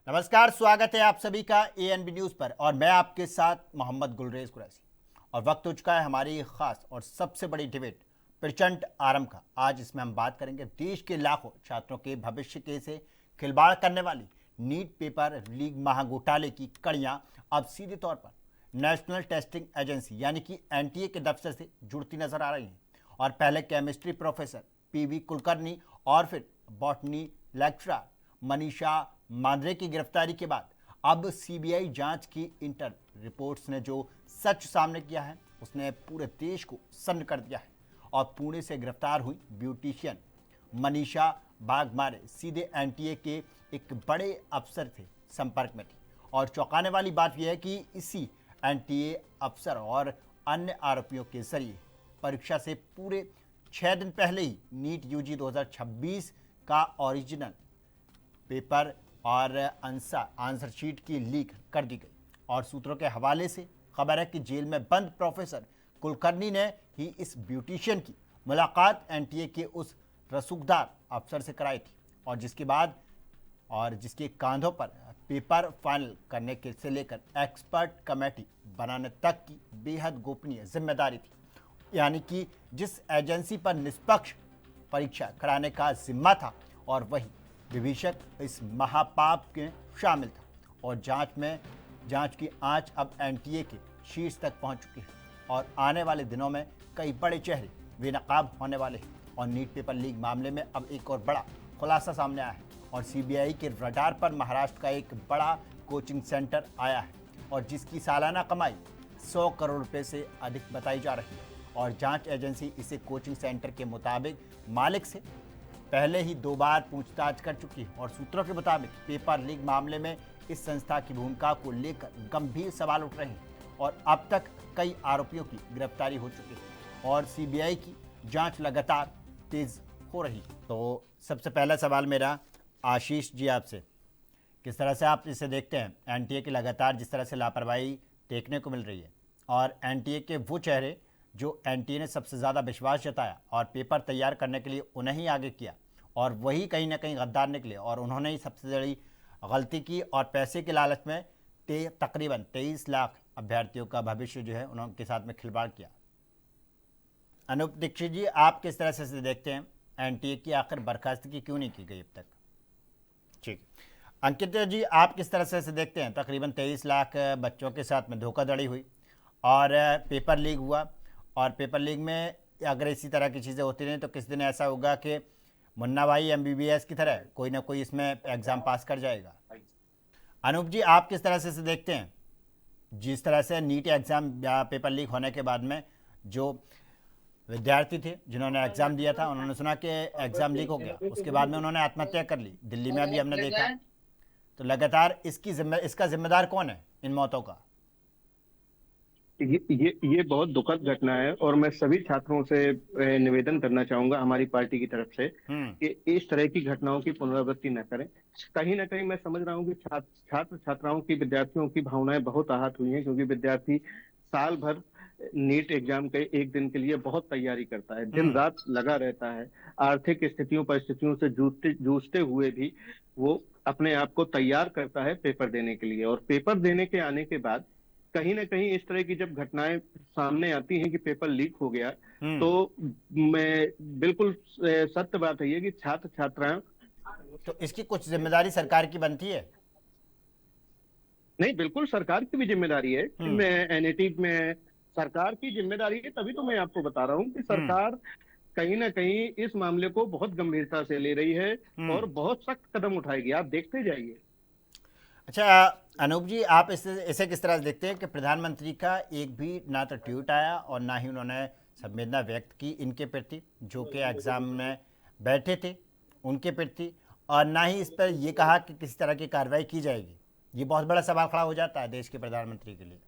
नमस्कार, स्वागत है आप सभी का एएनबी न्यूज पर और मैं आपके साथ मोहम्मद गुलरेज कुरैशी। और वक्त हो चुका है हमारी खास और सबसे बड़ी डिबेट प्रचंड आरंभ का। आज इसमें हम बात करेंगे देश के लाखों छात्रों के भविष्य के से खिलवाड़ करने वाली नीट पेपर लीक महाघोटाले की कड़ियां अब सीधे तौर पर नेशनल टेस्टिंग एजेंसी यानी कि एनटीए के दफ्तर से जुड़ती नजर आ रही हैं। और पहले केमिस्ट्री प्रोफेसर पीवी कुलकर्णी और फिर बॉटनी लेक्चरर मनीषा मांद्रे की गिरफ्तारी के बाद अब सीबीआई जांच की इंटर रिपोर्ट्स ने जो सच सामने किया है उसने पूरे देश को सन्न कर दिया है। और पुणे से गिरफ्तार हुई ब्यूटिशियन मनीषा बागमारे सीधे एनटीए के एक बड़े अफसर थे संपर्क में थी। और चौंकाने वाली बात यह है कि इसी एनटीए अफसर और अन्य आरोपियों के जरिए परीक्षा से पूरे 6 दिन पहले ही नीट यूजी 2026 का ओरिजिनल पेपर और आंसर शीट की लीक कर दी गई। और सूत्रों के हवाले से खबर है कि जेल में बंद प्रोफेसर कुलकर्णी ने ही इस ब्यूटिशियन की मुलाकात एनटीए के उस रसूखदार अफसर से कराई थी और जिसके कांधों पर पेपर फाइनल करने के से लेकर एक्सपर्ट कमेटी बनाने तक की बेहद गोपनीय जिम्मेदारी थी। यानी कि जिस एजेंसी पर निष्पक्ष परीक्षा कराने का जिम्मा था और वही विभीषक इस महापाप के शामिल था। और जांच की आंच अब एनटीए के शीर्ष तक पहुंच चुकी है और आने वाले दिनों में कई बड़े चेहरे बेनकाब होने वाले हैं। और नीट पेपर लीक मामले में अब एक और बड़ा खुलासा सामने आया है और सीबीआई के रडार पर महाराष्ट्र का एक बड़ा कोचिंग सेंटर आया है और जिसकी सालाना कमाई 100 करोड़ रुपए से अधिक बताई जा रही है। और जांच एजेंसी इसे कोचिंग सेंटर के मुताबिक मालिक से पहले ही 2 बार पूछताछ कर चुकी है। और सूत्रों के मुताबिक पेपर लीक मामले में इस संस्था की भूमिका को लेकर गंभीर सवाल उठ रहे हैं और अब तक कई आरोपियों की गिरफ्तारी हो चुकी है और सीबीआई की जांच लगातार तेज हो रही है। तो सबसे पहला सवाल मेरा आशीष जी आपसे, किस तरह से आप इसे देखते हैं? एनटीए की लगातार जिस तरह से लापरवाही देखने को मिल रही है और एनटीए के वो चेहरे जो एनटीए ने सबसे ज़्यादा विश्वास जताया और पेपर तैयार करने के लिए उन्हें ही आगे किया और वही कहीं ना कहीं गद्दार निकले और उन्होंने ही सबसे बड़ी गलती की और पैसे के लालच में तकरीबन 23 लाख अभ्यर्थियों का भविष्य जो है उनके साथ में खिलवाड़ किया। अनूप दीक्षित जी, आप किस तरह से इसे देखते हैं? एनटीए की आखिर बर्खास्तगी क्यों नहीं की गई अब तक? ठीक। अंकित जी, आप किस तरह से इसे देखते हैं? तकरीबन 23 लाख बच्चों के साथ में धोखाधड़ी हुई और पेपर लीक हुआ और पेपर लीक में अगर इसी तरह की चीज़ें होती रहीं तो किस दिन ऐसा होगा कि मुन्ना भाई एमबीबीएस की तरह कोई ना कोई इसमें एग्ज़ाम पास कर जाएगा। अनूप जी, आप किस तरह से इसे देखते हैं? जिस तरह से नीट एग्ज़ाम या पेपर लीक होने के बाद में जो विद्यार्थी थे जिन्होंने एग्ज़ाम दिया था उन्होंने सुना कि एग्ज़ाम लीक हो गया, उसके बाद में उन्होंने आत्महत्या कर ली। दिल्ली में भी हमने देखा। तो लगातार इसका जिम्मेदार कौन है इन मौतों का? ये बहुत दुखद घटना है और मैं सभी छात्रों से निवेदन करना चाहूंगा हमारी पार्टी की तरफ से कि इस तरह की घटनाओं की पुनरावृत्ति न करें। कहीं ना कहीं मैं समझ रहा हूँ कि छात्र छात्राओं की, विद्यार्थियों की भावनाएं बहुत आहत हुई हैं क्योंकि विद्यार्थी साल भर नीट एग्जाम के एक दिन के लिए बहुत तैयारी करता है, दिन रात लगा रहता है, आर्थिक परिस्थितियों से जूझते हुए भी वो अपने आप को तैयार करता है पेपर देने के लिए। और पेपर देने के आने के बाद कहीं ना कहीं इस तरह की जब घटनाएं सामने आती हैं कि पेपर लीक हो गया तो मैं बिल्कुल सत्य बात है ये कि छात्र छात्राएं, तो इसकी कुछ जिम्मेदारी सरकार की बनती है? नहीं, बिल्कुल सरकार की भी जिम्मेदारी है। मैं एनएटी में सरकार की जिम्मेदारी है, तभी तो मैं आपको बता रहा हूँ कि सरकार कहीं ना कहीं इस मामले को बहुत गंभीरता से ले रही है और बहुत सख्त कदम उठाएगी, आप देखते जाइए। अच्छा अनूप जी, आप इसे किस तरह से देखते हैं कि प्रधानमंत्री का एक भी ना तो ट्वीट आया और ना ही उन्होंने संवेदना व्यक्त की इनके प्रति जो कि एग्ज़ाम में बैठे थे उनके प्रति, और ना ही इस पर यह कहा कि किसी तरह की कार्रवाई की जाएगी? ये बहुत बड़ा सवाल खड़ा हो जाता है देश के प्रधानमंत्री के लिए।